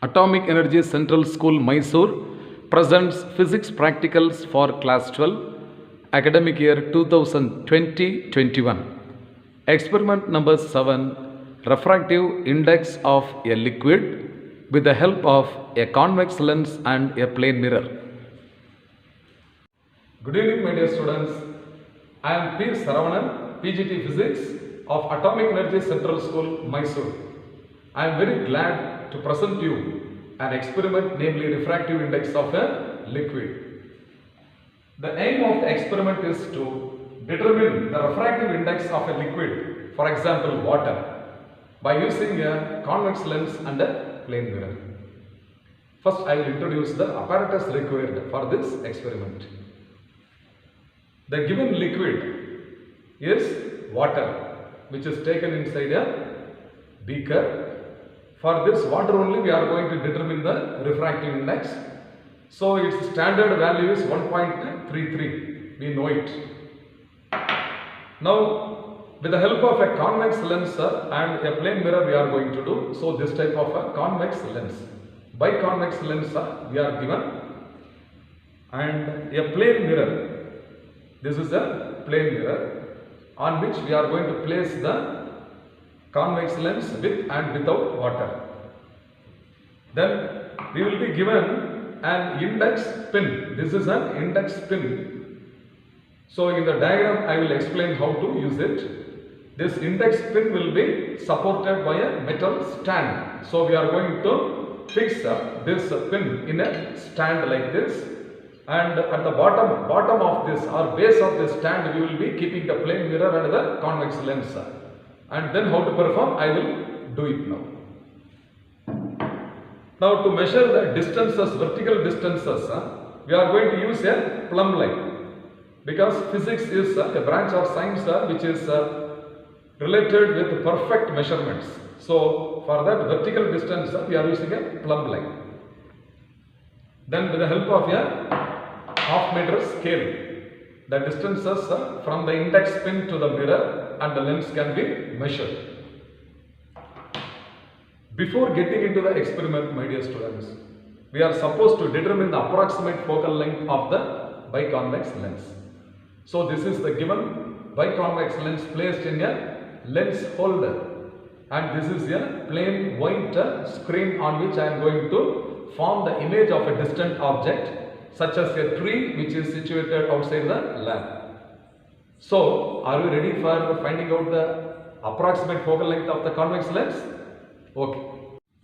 Atomic Energy Central School, Mysore presents physics practicals for class 12, academic year 2020-21. Experiment number 7, refractive index of a liquid with the help of a convex lens and a plane mirror. Good evening, my dear students. I am P. Saravanan, PGT Physics of Atomic Energy Central School, Mysore. I am very glad to present you an experiment, namely refractive index of a liquid. The aim of the experiment is to determine the refractive index of a liquid, for example water, by using a convex lens and a plane mirror. First, I will introduce the apparatus required for this experiment. The given liquid is water, which is taken inside a beaker. For this water only we are going to determine the refractive index. So its standard value is 1.33. We know it. Now with the help of a convex lens and a plane mirror we are going to do. So this type of a convex lens. Biconvex lens we are given, and a plane mirror. This is a plane mirror on which we are going to place the convex lens with and without water. Then we will be given an index pin. This is an index pin. So in the diagram I will explain how to use it. This index pin will be supported by a metal stand. So we are going to fix this pin in a stand like this. And at the bottom of this or base of this stand we will be keeping the plane mirror and the convex lens. And then how to perform, I will do it now. Now to measure the distances, vertical distances, we are going to use a plumb line, because physics is a branch of science which is related with perfect measurements. So for that vertical distance we are using a plumb line. Then with the help of a half-meter scale, the distances from the index pin to the mirror and the lens can be measured. Before getting into the experiment, my dear students, we are supposed to determine the approximate focal length of the biconvex lens. So this is the given biconvex lens placed in a lens holder, and this is a plain white screen on which I am going to form the image of a distant object, such as a tree which is situated outside the lab. So, are you ready for finding out the approximate focal length of the convex lens? Okay.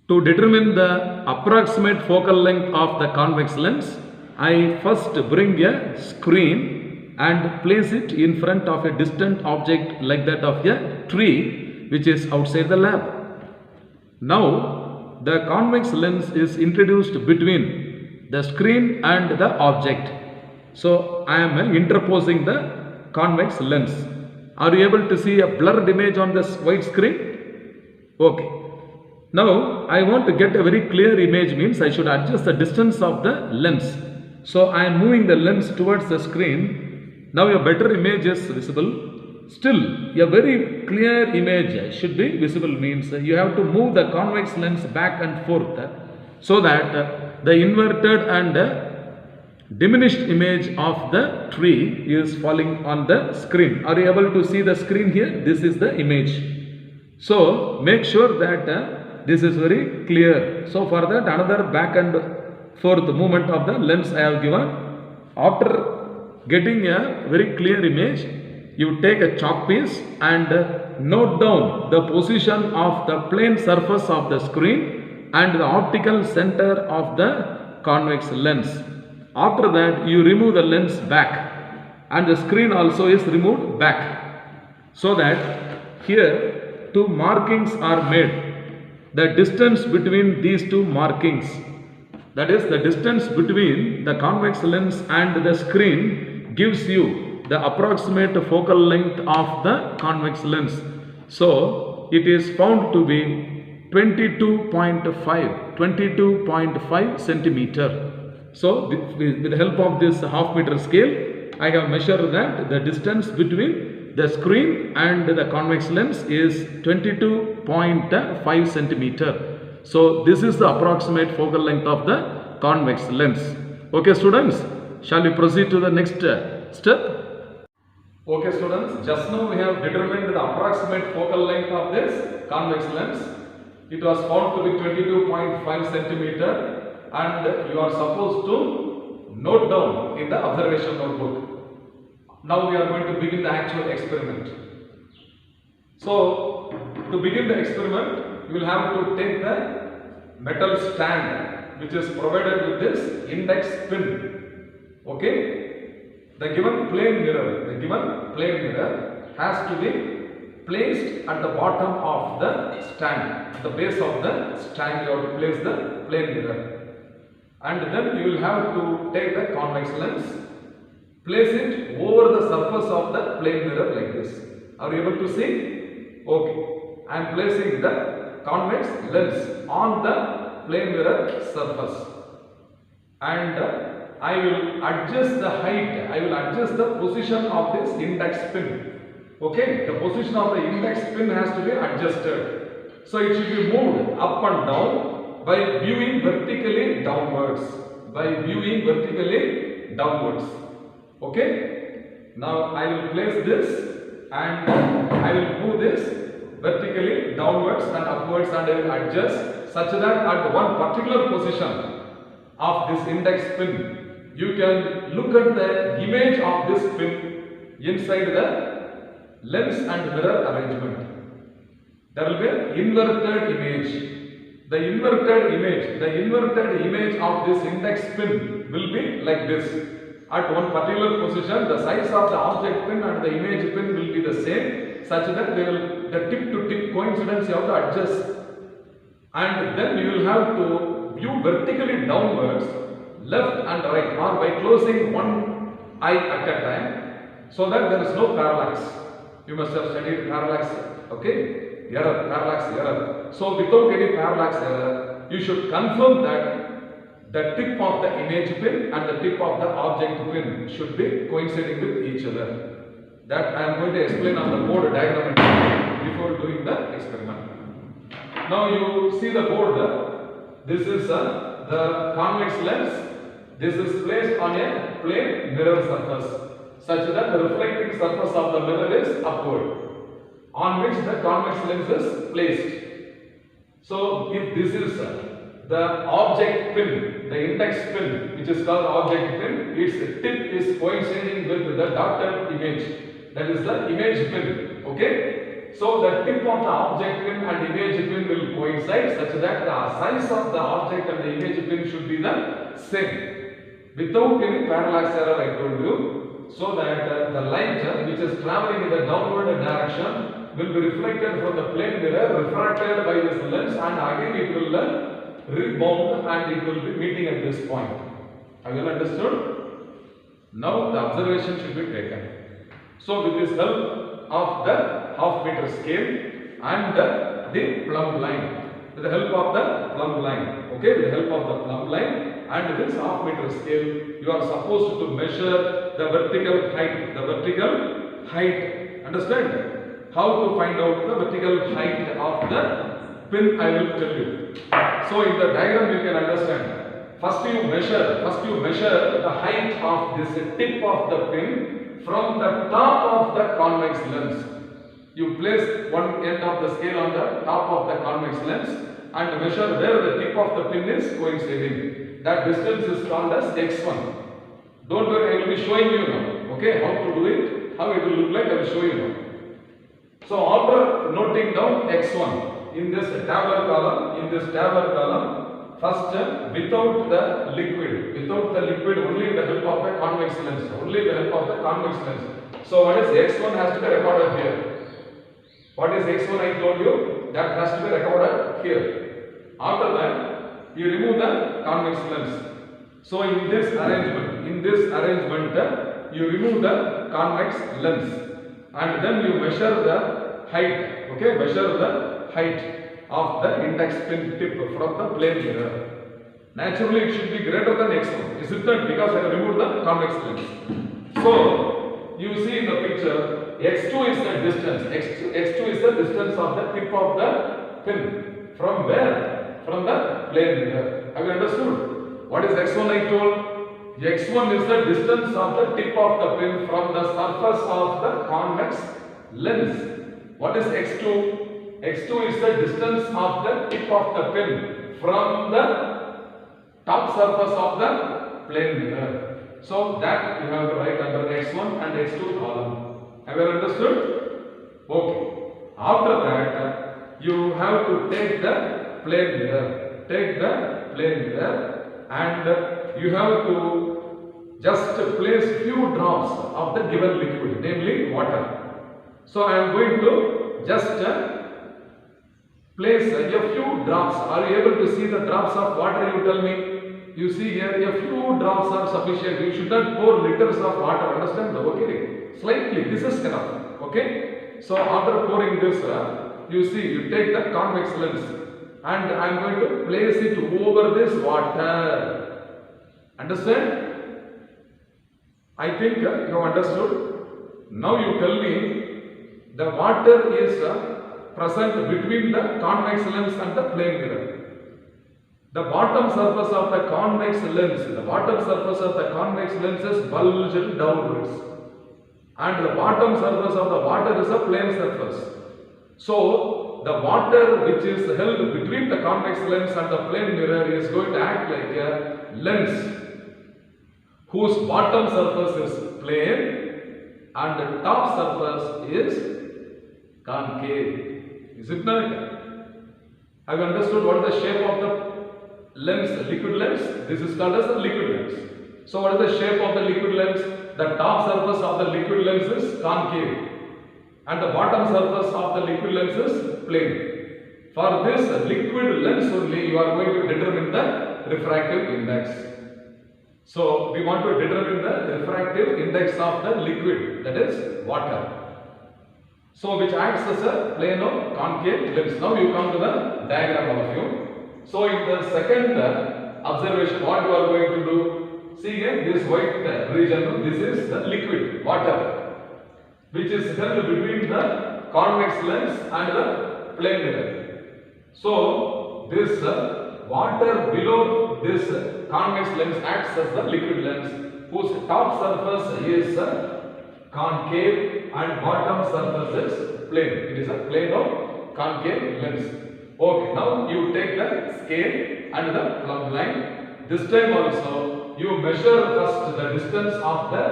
To determine the approximate focal length of the convex lens, I first bring a screen and place it in front of a distant object like that of a tree which is outside the lab. Now, the convex lens is introduced between the screen and the object. So, I am interposing the convex lens. Are you able to see a blurred image on this white screen? Okay. Now I want to get a very clear image, means I should adjust the distance of the lens. So I am moving the lens towards the screen. Now a better image is visible. Still a very clear image should be visible, means you have to move the convex lens back and forth so that the inverted and diminished image of the tree is falling on the screen. Are you able to see the screen here? This is the image. So make sure that this is very clear. So for that another back and forth movement of the lens I have given. After getting a very clear image, you take a chalk piece and note down the position of the plane surface of the screen and the optical center of the convex lens. After that you remove the lens back and the screen also is removed back, so that here two markings are made. The distance between these two markings, that is the distance between the convex lens and the screen, gives you the approximate focal length of the convex lens. So it is found to be 22.5 centimeter. So with the help of this half-meter scale, I have measured that the distance between the screen and the convex lens is 22.5 centimeter. So this is the approximate focal length of the convex lens. Okay students, shall we proceed to the next step? Okay students, just now we have determined the approximate focal length of this convex lens. It was found to be 22.5 centimeter and you are supposed to note down in the observation notebook. Now we are going to begin the actual experiment. So to begin the experiment, you will have to take the metal stand which is provided with this index pin. Okay? The given plane mirror has to be placed at the bottom of the stand. At the base of the stand you have to place the plane mirror. And then you will have to take the convex lens, place it over the surface of the plane mirror like this. Are you able to see? Okay. I am placing the convex lens on the plane mirror surface. And I will adjust the height, I will adjust the position of this index pin. Okay, the position of the index pin has to be adjusted. So it should be moved up and down by viewing vertically downwards. Okay, now I will place this and I will move this vertically downwards and upwards and I will adjust such that at one particular position of this index pin, you can look at the image of this pin inside the lens and mirror arrangement. There will be an inverted image. The inverted image of this index pin will be like this. At one particular position, the size of the object pin and the image pin will be the same, such that the tip to tip coincidence you have to adjust. And then you will have to view vertically downwards, left and right, or by closing one eye at a time, so that there is no parallax. You must have studied parallax, okay? Parallax error. So without any parallax error, you should confirm that the tip of the image pin and the tip of the object pin should be coinciding with each other. That I am going to explain on the board diagram before doing the experiment. Now you see the board. This is the convex lens. This is placed on a plane mirror surface such that the reflecting surface of the mirror is upward, on which the convex lens is placed. So if this is the object pin, the index pin, which is called object pin, its tip is coinciding with the dotted image, that is the image pin. Okay? So the tip of the object pin and image pin will coincide such that the size of the object and the image pin should be the same, without any parallax error, I told you, so that the light which is traveling in the downward direction will be reflected from the plane mirror, refracted by this lens, and again it will rebound and it will be meeting at this point. Have you understood? Now the observation should be taken. So with this help of the half-meter scale and the plumb line, with the help of the plumb line, okay, with the help of the plumb line and this half-meter scale, you are supposed to measure the vertical height. Understand? How to find out the vertical height of the pin, I will tell you. So in the diagram you can understand. First you measure the height of this tip of the pin from the top of the convex lens. You place one end of the scale on the top of the convex lens and measure where the tip of the pin is coinciding. That distance is called as x1. Don't worry, I will be showing you now. Okay, how to do it, how it will look like, I will show you now. So after noting down x1 in this tabular column, first without the liquid, only with the help of the convex lens, So what is x1 has to be recorded here. What is x1 I told you? That has to be recorded here. After that, you remove the convex lens. So in this arrangement, you remove the convex lens and then you measure the height. Okay, measure the height of the index pin tip from the plane mirror. Naturally, it should be greater than x1, isn't it? Because I have removed the convex lens. So you see in the picture, x2 is the distance. X2 is the distance of the tip of the pin. From where? from the plane mirror. Have you understood? What is x1 I told? x1 is the distance of the tip of the pin from the surface of the convex lens. What is x2? x2 is the distance of the tip of the pin from the top surface of the plane mirror. So that you have to write under x1 and x2 column. Have you understood? Okay. After that, you have to take the plane mirror. Take the plane mirror and you have to just place few drops of the given liquid, namely water. So I am going to just place a few drops. Are you able to see the drops of water? You tell me. You see here a few drops are sufficient. You should not pour liters of water. Understand? Okay. Slightly. This is enough. Okay. So after pouring this, you see, you take the convex lens and I am going to place it over this water. Understand? I think you have understood. Now you tell me the water is present between the convex lens and the plane mirror. The bottom surface of the convex lens, is bulged downwards, and the bottom surface of the water is a plane surface. So the water which is held between the convex lens and the plane mirror is going to act like a lens whose bottom surface is plane and the top surface is concave. Is it not? Have you understood what is the shape of the lens, liquid lens? This is called as a liquid lens. So what is the shape of the liquid lens? The top surface of the liquid lens is concave and the bottom surface of the liquid lens is plane. For this liquid lens only you are going to determine the refractive index. So we want to determine the refractive index of the liquid, that is water. So which acts as a plano-concave lens. Now you come to the diagram all of you. So in the second observation, what you are going to do? See here, this white region, this is the liquid water, which is held between the convex lens and the plane mirror. So this water below this convex lens acts as the liquid lens, whose top surface is concave and bottom surface is plane. It is a plano-concave lens. Okay, now you take the scale and the plumb line. This time also you measure first the distance of the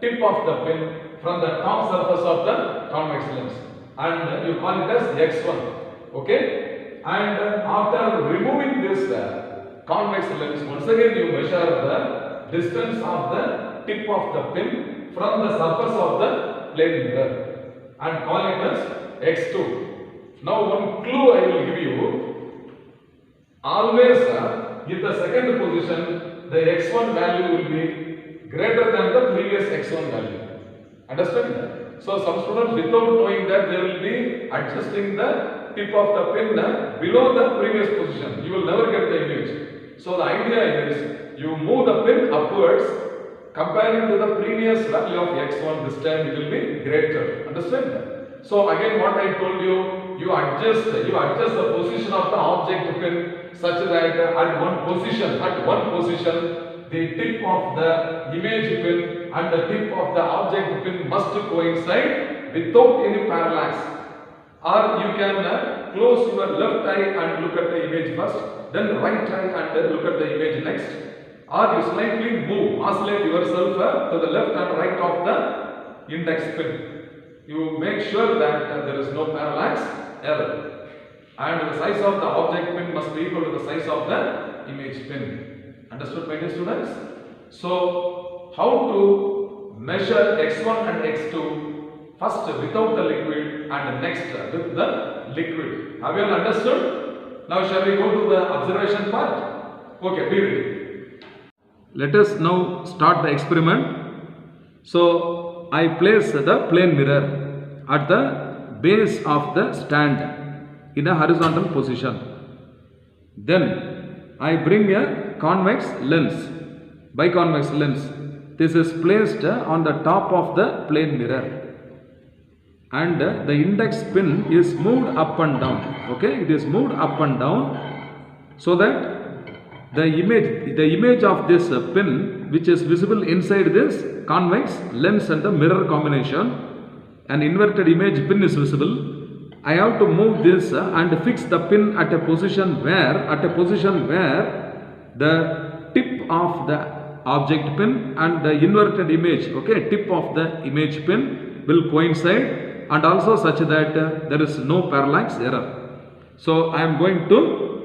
tip of the pin from the top surface of the convex lens and you call it as x1. Okay, and after removing this convex lens, once again you measure the distance of the tip of the pin from the surface of the plane mirror and call it as x2. Now one clue I will give you. Always in the second position the x1 value will be greater than the previous x1 value. Understand? So some students, without knowing that, they will be adjusting the tip of the pin below the previous position. You will never get the image. So the idea is you move the pin upwards comparing to the previous value of x1. This time it will be greater. Understand? So again what I told you, you adjust the position of the object pin such that at one position the tip of the image pin and the tip of the object pin must coincide without any parallax. Or you can close your left eye and look at the image first, then right eye and look at the image next. Or you slightly oscillate yourself to the left and right of the index pin. You make sure that there is no parallax error, and the size of the object pin must be equal to the size of the image pin. Understood, my dear students? So how to measure x1 and x2? First without the liquid and next with the liquid. Have you all understood? Now shall we go to the observation part? Okay, be ready. Let us now start the experiment. So I place the plane mirror at the base of the stand in a horizontal position. Then I bring a convex lens, biconvex lens. This is placed on the top of the plane mirror, and the index pin is moved up and down. Okay, it is moved up and down so that the image of this pin, which is visible inside this convex lens and the mirror combination, an inverted image pin is visible. I have to move this and fix the pin at a position where the tip of the object pin and the inverted image, okay, tip of the image pin will coincide, and also such that there is no parallax error. So I am going to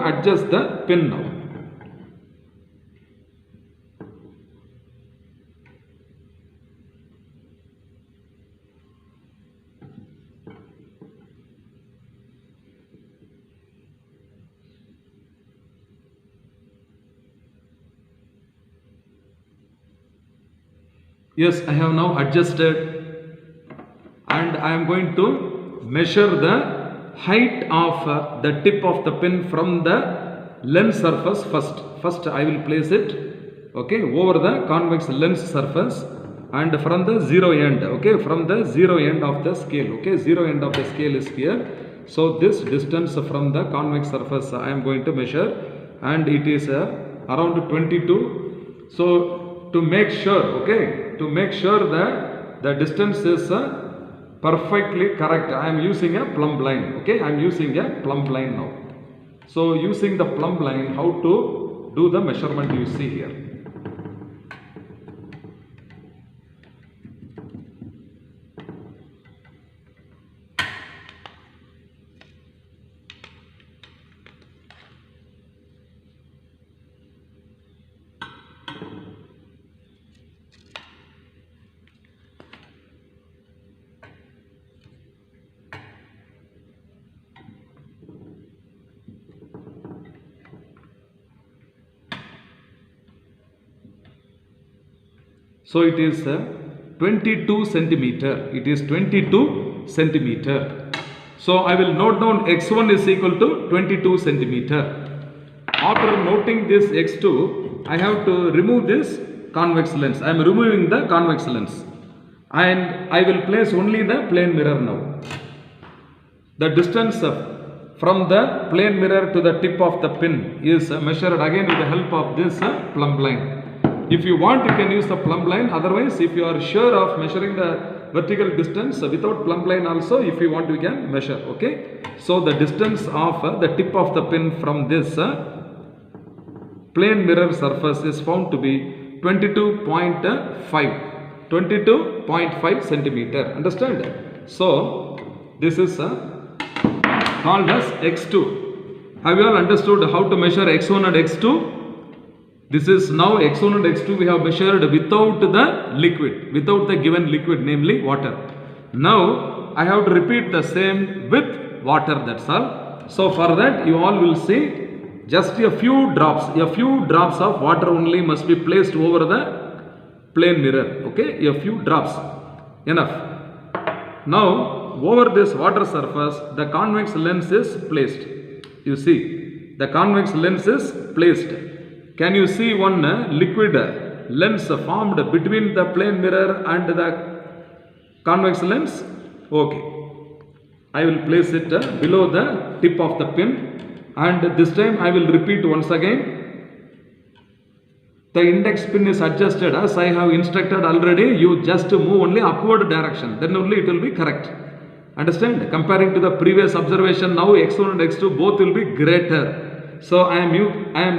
adjust the pin now. Yes, I have now adjusted, and I am going to measure the height of the tip of the pin from the lens surface first. First I will place it, okay, over the convex lens surface, and from the zero end, okay, from the zero end of the scale, okay, zero end of the scale is here. So this distance from the convex surface I am going to measure, and it is around 22. So to make sure, okay, to make sure that the distance is perfectly correct, I am using a plumb line, okay, I am using a plumb line now. So using the plumb line, how to do the measurement you see here. So it is 22 centimeter. It is 22 centimeter. So I will note down x1 is equal to 22 centimeter. After noting this x2, I have to remove this convex lens. I am removing the convex lens, and I will place only the plane mirror now. The distance from the plane mirror to the tip of the pin is measured again with the help of this plumb line. If you want, you can use the plumb line. Otherwise, if you are sure of measuring the vertical distance without plumb line also, if you want, you can measure, okay. So the distance of the tip of the pin from this plane mirror surface is found to be 22.5 centimeter. Understand? So this is called as x2. Have you all understood how to measure x1 and x2? This is now x1 and x2 we have measured without the liquid, without the given liquid, namely water. Now I have to repeat the same with water, that's all. So for that you all will see just a few drops of water only must be placed over the plane mirror, okay, a few drops, enough. Now over this water surface the convex lens is placed. You see, the convex lens is placed. Can you see one liquid lens formed between the plane mirror and the convex lens? Okay. I will place it below the tip of the pin, and this time I will repeat once again. The index pin is adjusted as I have instructed already. You just move only upward direction, then only it will be correct. Understand? Comparing to the previous observation, now x1 and x2 both will be greater. So I am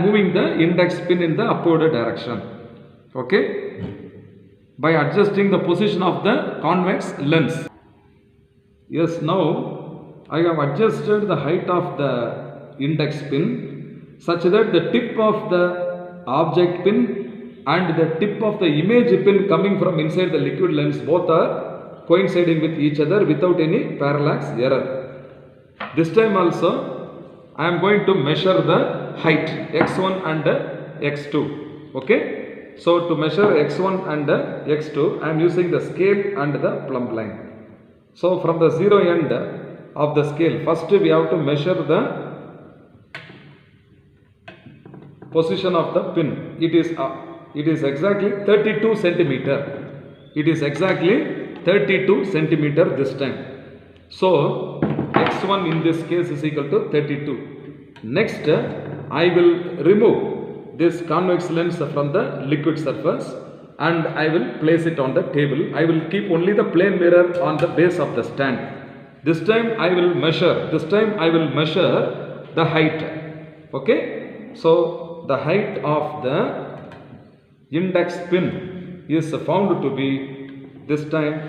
moving the index pin in the upward direction, okay, by adjusting the position of the convex lens. Yes, now I have adjusted the height of the index pin such that the tip of the object pin and the tip of the image pin coming from inside the liquid lens both are coinciding with each other without any parallax error. This time also I am going to measure the height x1 and x2, okay. So to measure x1 and x2 I am using the scale and the plumb line. So from the zero end of the scale, first we have to measure the position of the pin. It is exactly 32 centimeter. It is exactly 32 centimeter this time. So x1 in this case is equal to 32. Next, I will remove this convex lens from the liquid surface and I will place it on the table. I will keep only the plane mirror on the base of the stand. This time I will measure the height. Okay. So the height of the index pin is found to be this time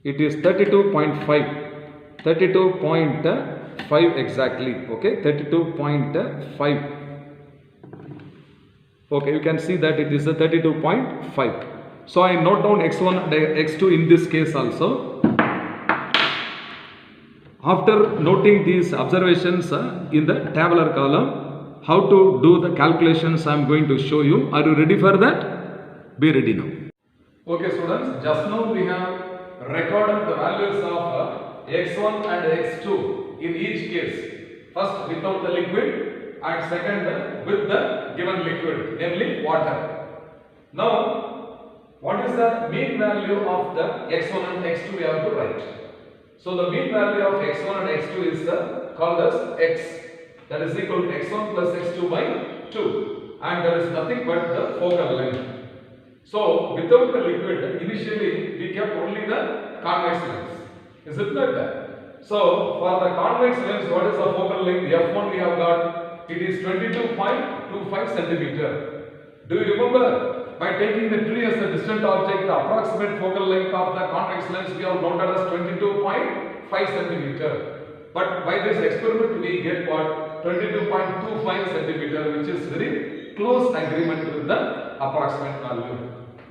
it is 32.5 exactly. Okay, 32.5. Okay, you can see that it is a 32.5. So I note down x1 and x2 in this case also. After noting these observations in the tabular column, how to do the calculations I am going to show you. Are you ready for that? Be ready now. Okay students, just now we have recorded the values of x1 and x2 in each case. First without the liquid and second with the given liquid, namely water. Now, what is the mean value of the x1 and x2 we have to write? So the mean value of x1 and x2 is called as x, that is equal to x1 plus x2 by 2, and that is nothing but the focal length. So without the liquid, initially we kept only the convex lens. Is it like that? So for the convex lens, what is the focal length? F1 we have got, it is 22.25 centimeter. Do you remember? By taking the tree as a distant object, the approximate focal length of the convex lens we have noted as 22.5 centimeter. But by this experiment we get what? 22.25 centimeter, which is very close agreement with the approximate value.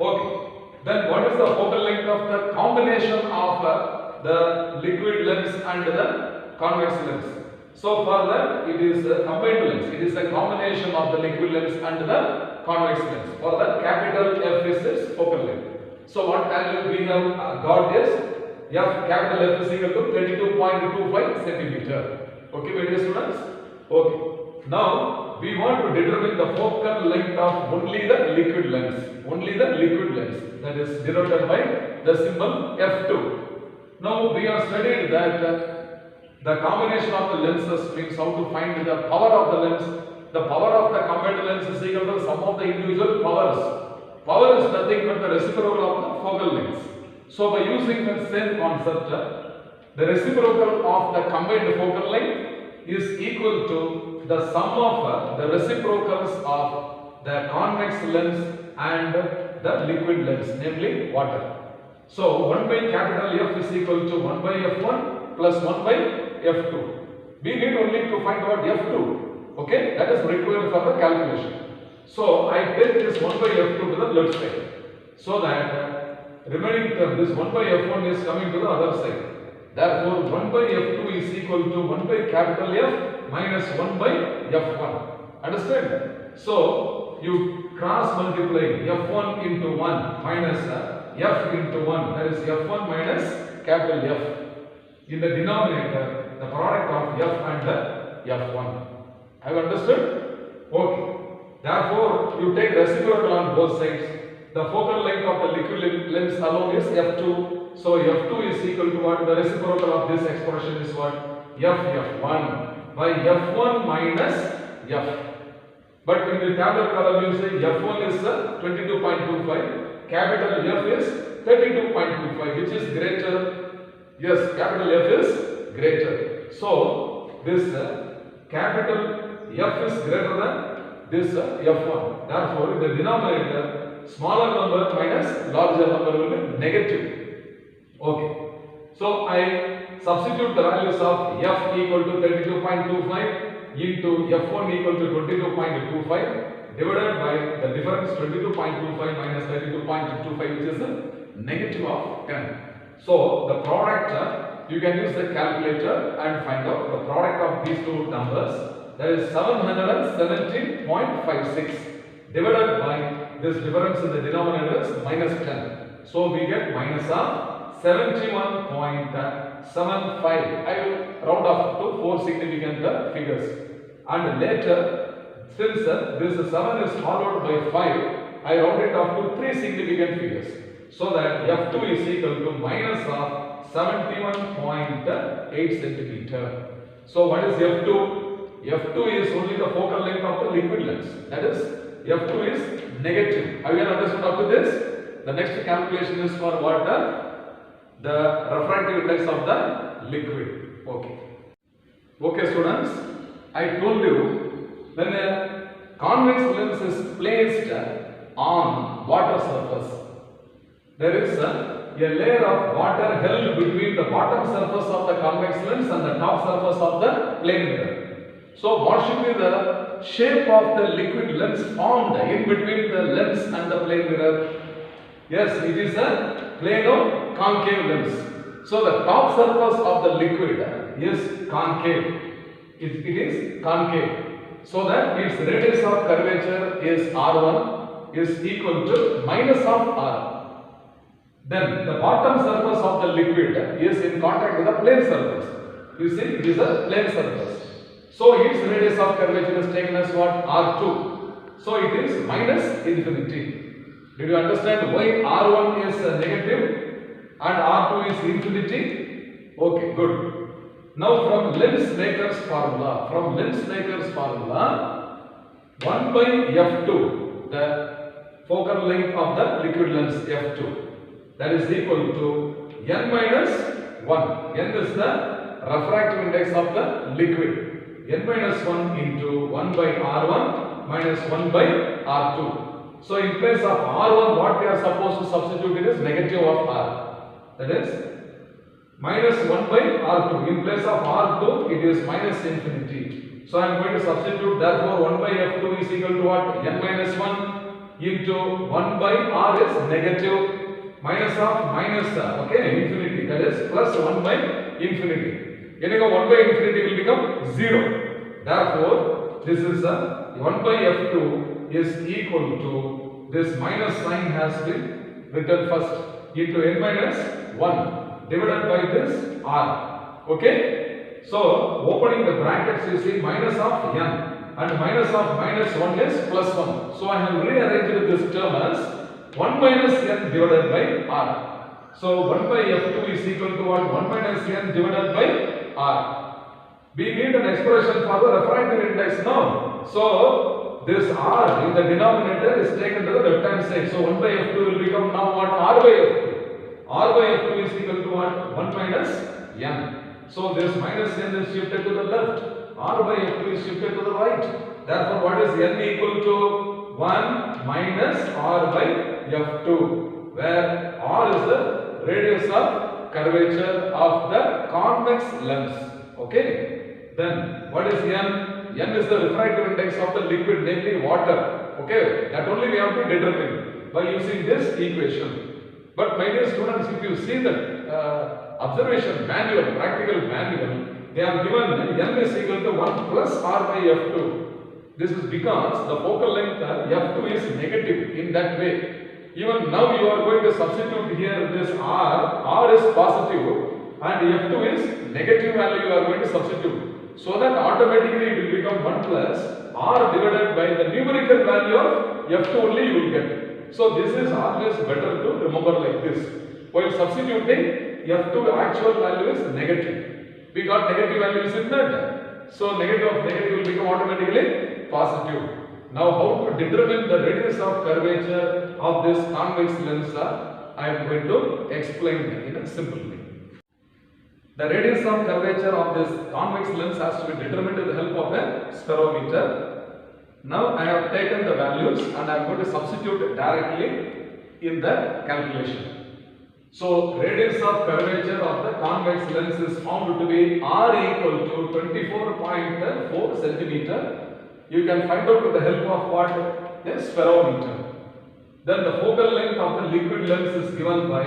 Okay. Then what is the focal length of the combination of the liquid lens and the convex lens? So for that it is a combined lens. It is a combination of the liquid lens and the convex lens. For that, capital F is its focal length. So what value we have got is F, capital F is equal to 32.25 centimeter. Okay, my dear students? Okay. Now we want to determine the focal length of only the liquid lens. Only the liquid lens, that is denoted by the symbol F2. Now we have studied that the combination of the lenses means how to find the power of the lens. The power of the combined lens is equal to sum of the individual powers. Power is nothing but the reciprocal of the focal length. So by using the same concept, the reciprocal of the combined focal length is equal to the sum of the reciprocals of the convex lens and the liquid lens, namely water. So 1 by capital F is equal to 1 by F1 plus 1 by F2. We need only to find out F2. Okay, that is required for the calculation. So I take this 1 by F2 to the left side, so that remaining term, this 1 by F1 is coming to the other side. Therefore 1 by F2 is equal to 1 by capital F minus 1 by F1. Understand? So you cross multiply F1 into 1 minus F into 1, that is F1 minus capital F. In the denominator, the product of F and F1. Have you understood? Okay. Therefore, you take reciprocal on both sides. The focal length of the liquid lens alone is F2. So F2 is equal to what? The reciprocal of this expression is what? F1 by F1 minus F. But in the tabular column you say F1 is 22.25, capital F is 32.25, which is greater. Yes, capital F is greater. So this capital F is greater than this F1. Therefore, in the denominator, smaller number minus larger number will be negative. Okay. So I substitute the values of F equal to 32.25 into F1 equal to 22.25 divided by the difference 22.25 minus 32.25, which is a negative of 10. So the product, you can use the calculator and find out the product of these two numbers, that is 770.56 divided by this difference in the denominator is minus 10. So we get minus of 71.75. I will round off to 4 significant figures. And later, since this 7 is followed by 5, I round it off to 3 significant figures. So that F2 is equal to minus of 71.8 centimeter. So what is F2? F2 is only the focal length of the liquid lens. That is, F2 is negative. Have you understood up to this? The next calculation is for what? The refractive index of the liquid. Okay. Okay, students. I told you, when a convex lens is placed on water surface, there is a layer of water held between the bottom surface of the convex lens and the top surface of the plane mirror. So what should be the shape of the liquid lens formed in between the lens and the plane mirror? Yes, it is a plano-concave lens. So the top surface of the liquid is concave. It is concave. So that its radius of curvature is R1 is equal to minus of R. Then the bottom surface of the liquid is in contact with the plane surface. You see, it is a plane surface. So its radius of curvature is taken as what? R2. So it is minus infinity. Did you understand why R1 is negative and R2 is infinity? Okay, good. Now from lens maker's formula, 1 by F2, the focal length of the liquid lens F2, that is equal to n minus 1. N is the refractive index of the liquid. N minus 1 into 1 by R1 minus 1 by R2. So in place of R1, what we are supposed to substitute it is negative of R. That is minus 1 by R2. In place of R2, it is minus infinity. So I am going to substitute, therefore 1 by F2 is equal to what? N minus 1 into 1 by R is negative. Minus of minus, okay, infinity, that is plus 1 by infinity. Anyhow, 1 by infinity will become 0. Therefore, this is 1 by F2 is equal to, this minus sign has been written first, into n minus 1 divided by this R. Okay? So, opening the brackets, you see minus of n and minus of minus 1 is plus 1. So, I have rearranged this term as 1 minus n divided by R. So 1 by F2 is equal to what? 1 minus n divided by R. We need an expression for the refractive index now. So this R in the denominator is taken to the left hand side. So 1 by F2 will become now what? R by F2. R by F2 is equal to what? 1 minus n. So this minus n is shifted to the left. R by F2 is shifted to the right. Therefore what is n equal to? 1 minus R by F2, where R is the radius of curvature of the convex lens. Okay. Then what is n? N is the refractive index of the liquid, namely water. Okay. That only we have to determine by using this equation. But my dear students, if you see the observation manual, practical manual, they have given n is equal to 1 plus R by F2. This is because the focal length F2 is negative in that way. Even now you are going to substitute here this R is positive and F2 is negative value you are going to substitute. So that automatically it will become 1 plus R divided by the numerical value of F2 only you will get. So this is always better to remember like this. While substituting, F2 actual value is negative. We got negative values in that. So negative of negative will become automatically positive. Now how to determine the radius of curvature of this convex lens I am going to explain in a simple way. The radius of curvature of this convex lens has to be determined with the help of a spherometer. Now I have taken the values and I am going to substitute directly in the calculation. So radius of curvature of the convex lens is found to be R equal to 24.4 centimeter. You can find out with the help of what? A spherometer. Then the focal length of the liquid lens is given by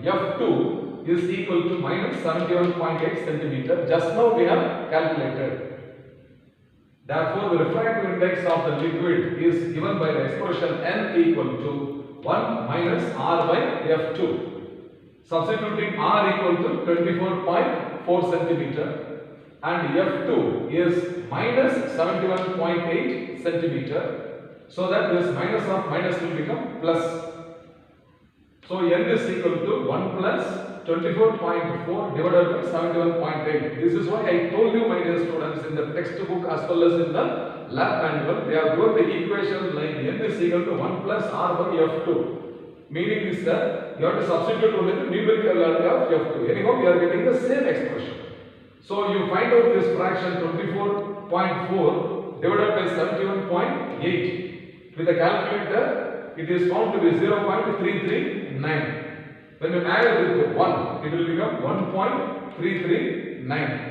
F2 is equal to minus 71.8 centimeter. Just now we have calculated. Therefore, the refractive index of the liquid is given by the expression n equal to 1 minus R by F2. Substituting R equal to 24.4 centimeter. And F2 is minus 71.8 centimeter, so that this minus of minus will become plus. So n is equal to 1 plus 24.4 divided by 71.8. This is why I told you, my dear students, in the textbook as well as in the lab manual, they have given the equation like n is equal to 1 plus r by f2. Meaning is that you have to substitute only the numerical value of f2. Anyhow, we are getting the same expression. So you find out this fraction 24.4 divided by 71.8. With the calculator, it is found to be 0.339. When you add with 1, it will become 1.339.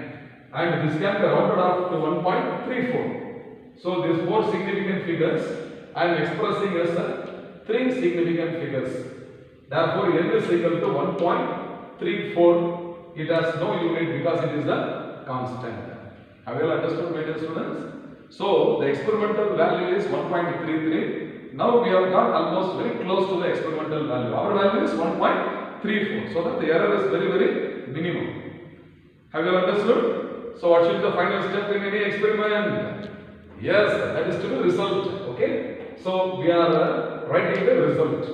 And this can be rounded off to 1.34. So these four significant figures I am expressing as three significant figures. Therefore, n is equal to 1.34. It has no unit because it is a constant. Have you all understood, my dear students? So the experimental value is 1.33. Now we have got almost very close to the experimental value. Our value is 1.34. So that the error is very, very minimum. Have you understood? So what should be the final step in any experiment? Yes, that is to the result. Okay. So we are writing the result.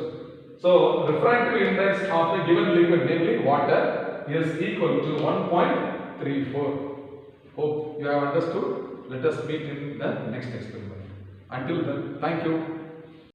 So refractive index of a given liquid, namely water, is equal to 1.34. Hope you have understood. Let us meet in the next experiment. Until then, thank you.